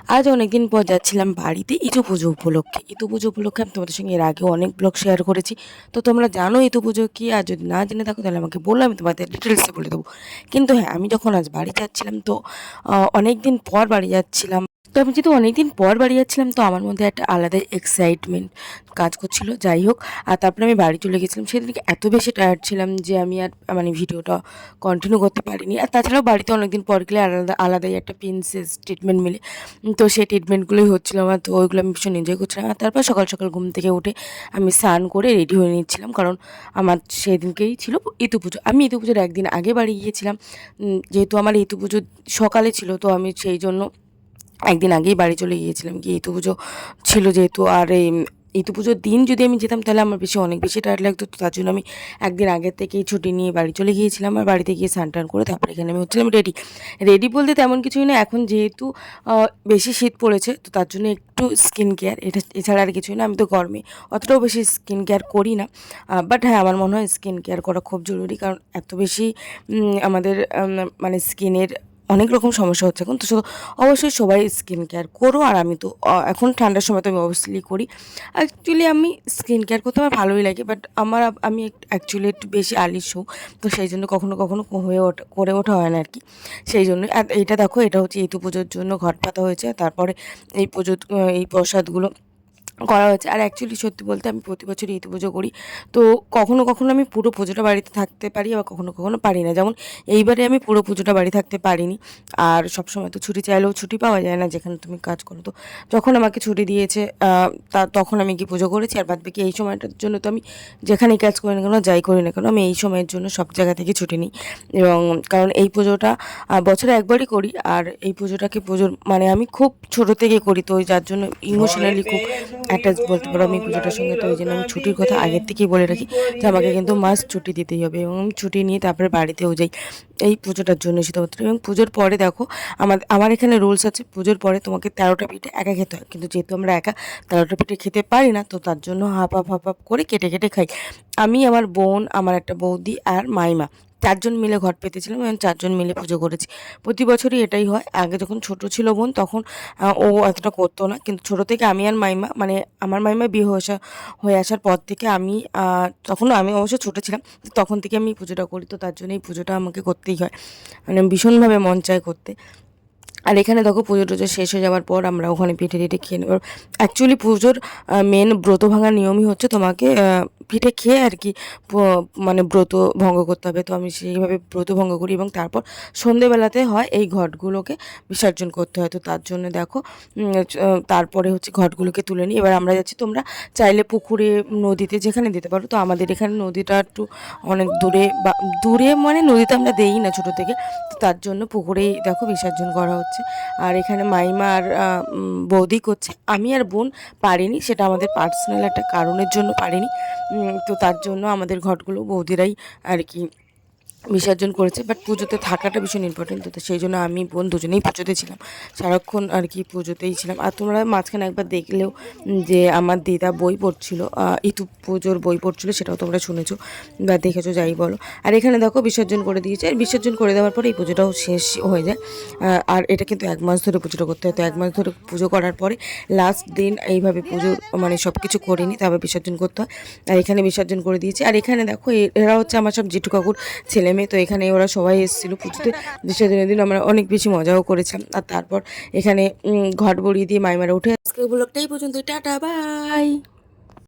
আজ অনেকদিন পর যাচ্ছিলাম বাড়িতে ইতু পুজো উপলক্ষে। ইতু পুজো উপলক্ষে আমি তোমাদের সঙ্গে এর আগেও অনেক ব্লগ শেয়ার করেছি। তো তোমরা জানো ইতু পুজো কী, আর যদি না জেনে থাকো তাহলে আমাকে বললো, আমি তোমাদের ডিটেলসে বলে দেবো। কিন্তু হ্যাঁ, আমি যখন আজ বাড়ি যাচ্ছিলাম তো অনেক দিন পর বাড়ি যাচ্ছিলাম। তো আমি যেহেতু অনেকদিন পর বাড়ি যাচ্ছিলাম তো আমার মধ্যে একটা আলাদা এক্সাইটমেন্ট কাজ করছিল। যাই হোক, আর তারপরে আমি বাড়ি চলে গেছিলাম। সেদিনকে এত বেশি টায়ার্ড ছিলাম যে আমি আর মানে ভিডিওটা কন্টিনিউ করতে পারিনি। আর তাছাড়াও বাড়িতে অনেকদিন পর গেলে আলাদাই একটা প্রিন্সেস ট্রিটমেন্ট মিলে। তো সেই ট্রিটমেন্টগুলোই হচ্ছিলো আমার, তো ওইগুলো আমি ভীষণ এনজয় করছিলাম। আর তারপর সকাল সকাল ঘুম থেকে উঠে আমি স্নান করে রেডি হয়ে নিচ্ছিলাম, কারণ আমার সেদিনকেই ছিল ইতু পুজো। আমি ইতু পুজোর একদিন আগে বাড়ি গিয়েছিলাম, যেহেতু আমার ইতু পুজো সকালে ছিল, তো আমি সেই জন্য একদিন আগেই বাড়ি চলে গিয়েছিলাম। গিয়ে ইতু পুজো ছিল যেহেতু, আর এই ইতু পুজোর দিন যদি আমি যেতাম তাহলে আমার অনেক বেশি টায়ার্ড লাগতো। তো তার জন্য আমি একদিন আগের থেকেই ছুটি নিয়ে বাড়ি চলে গিয়েছিলাম। আর বাড়িতে গিয়ে স্নান টান করে তারপরে এখানে আমি হচ্ছিলাম রেডি। রেডি বলতে তেমন কিছুই না, এখন যেহেতু বেশি শীত পড়েছে তো তার জন্য একটু স্কিন কেয়ার, এটা এছাড়া আর কিছুই না। আমি তো গরমে অতটাও বেশি স্কিন কেয়ার করি না, বাট হ্যাঁ, আমার মনে হয় স্কিন কেয়ার করা খুব জরুরি, কারণ এত বেশি আমাদের মানে স্কিনের অনেক রকম সমস্যা হচ্ছে এখন। তো অবশ্যই সবাই স্কিন কেয়ার করো। আর আমি তো এখন ঠান্ডার সময় তো আমি অবভিয়াসলি করি। অ্যাকচুয়ালি আমি স্কিন কেয়ার করতে আমার ভালোই লাগে, বাট আমি অ্যাকচুয়ালি একটু বেশি আলিস্য, তো সেই জন্য কখনো কখনো করে ওঠা হয় না আর কি। সেই জন্যই। আর এইটা দেখো, এটা হচ্ছে ইতু পুজোর জন্য ঘট পাতা হয়েছে। তারপরে এই প্রসাদগুলো করা হয়েছে। আর অ্যাকচুয়ালি সত্যি বলতে আমি প্রতি বছরই ইতু পুজো করি। তো কখনো কখনো আমি পুরো পুজোটা বাড়িতে থাকতে পারি, আবার কখনো কখনো পারি না। যেমন এইবারে আমি পুরো পুজোটা বাড়ি থাকতে পারিনি। আর সবসময় তো ছুটি চাইলেও ছুটি পাওয়া যায় না যেখানে তুমি কাজ করো। তো যখন আমাকে ছুটি দিয়েছে তখন আমি কি পুজো করেছি। আর বাদ বাকি এই সময়টার জন্য তো আমি যেখানেই কাজ করি না কেন, যাই করি না কেন, আমি এই সময়ের জন্য সব জায়গা থেকে ছুটি নিই। এবং কারণ এই পুজোটা বছরে একবারই করি। আর এই পুজোর মানে আমি খুব ছোটো থেকে করি, তো যার জন্য ইমোশনালি খুব অ্যাটাচ বলতে পারো আমি পুজোটার সঙ্গে। তো ওই জন্য আমি ছুটির কথা আগের থেকেই বলে রাখি যে আমাকে কিন্তু মাস্ট ছুটি দিতেই হবে, এবং আমি ছুটি নিয়ে তারপরে বাড়িতেও যাই এই পুজোটার জন্য শুধুমাত্র। এবং পুজোর পরে দেখো, আমার এখানে রুলস আছে, পুজোর পরে তোমাকে 13টা পিঠে একা খেতে হয়। কিন্তু যেহেতু আমরা একা 13টা পিঠে খেতে পারি না, তো তার জন্য হাফ করে কেটে কেটে খাই। আমি, আমার বোন, আমার একটা বৌদি আর মাইমা, 4জন মিলে ঘট পেতেছিলাম এবং 4জন মিলে পুজো করেছি। প্রতি বছরই এটাই হয়। আগে যখন ছোট ছিল বোন তখন ও এতটা করতো না, কিন্তু ছোট থেকে আমি আর মাইমা, মানে আমার মাইমা বিয়ে হয়ে আসার পর থেকে আমি তখনও আমি অবশ্য ছোটো ছিলাম, তখন থেকে আমি পুজোটা করি। তো তার জন্য এই পুজোটা আমাকে করতেই হয়, মানে ভীষণভাবে মন চায় করতে। আর এখানে দেখো পুজো টুজো শেষ হয়ে যাওয়ার পর আমরা ওখানে পিঠে টিঠে খেয়ে নেব। অ্যাকচুয়ালি পুজোর মেন ব্রত ভাঙার নিয়মই হচ্ছে তোমাকে পিঠে খেয়ে আর কি মানে ব্রত ভঙ্গ করতে হবে। তো আমি সেইভাবে ব্রত ভঙ্গ করি, এবং তারপর সন্ধেবেলাতে হয় এই ঘটগুলোকে বিসর্জন করতে হয়। তো তার জন্য দেখো তারপরে হচ্ছে ঘটগুলোকে তুলে নিই। এবার আমরা যাচ্ছি, তোমরা চাইলে পুকুরে, নদীতে, যেখানে দিতে পারো। তো আমাদের এখানে নদীটা একটু অনেক দূরে, বা দূরে মানে নদীতে আমরা দেই না ছোটো থেকে, তো তার জন্য পুকুরেই দেখো বিসর্জন করা হচ্ছে। আর এখানে মাইমা আর বৌদি করছে, আমি আর বোন পারিনি, সেটা আমাদের পার্সোনাল একটা কারণের জন্য পারিনি। তো তার জন্য আমাদের ঘটগুলো বৌদিরাই আর কি বিসর্জন করেছে। বাট পুজোতে থাকাটা ভীষণ ইম্পর্টেন্ট, তো সেই জন্য আমি বোন দুজনেই পুজোতে ছিলাম, সারাক্ষণ আর কি পুজোতেই ছিলাম। আর তোমরা মাঝখানে একবার দেখলেও যে আমার দিদা বই পড়ছিল, ইতু পুজোর বই পড়ছিল, সেটাও তোমরা শুনেছো বা দেখেছো, যাই বলো। আর এখানে দেখো বিসর্জন করে দিয়েছে। আর বিসর্জন করে দেওয়ার পরে এই পুজোটাও শেষ হয়ে যায়। আর এটা কিন্তু 1 মাস ধরে পুজোটা করতে হয়। তো 1 মাস ধরে পুজো করার পরে লাস্ট দিন এইভাবে পুজোর মানে সব কিছু করে নিই, তারপর বিসর্জন করতে হয়। আর এখানে বিসর্জন করে দিয়েছে। আর এখানে দেখো এরা হচ্ছে আমার সব জেঠু কাকুর ছেলে মেয়ে। তো এখানে ওরা সবাই এসেছিলো পুজোতে। বিসর্জনের দিন আমরা অনেক বেশি মজাও করেছিলাম। আর তারপর এখানে ঘট বড়িয়ে দিয়ে মাইমারা উঠে, আজকে ব্লগটা এই পর্যন্ত, টাটা বাই।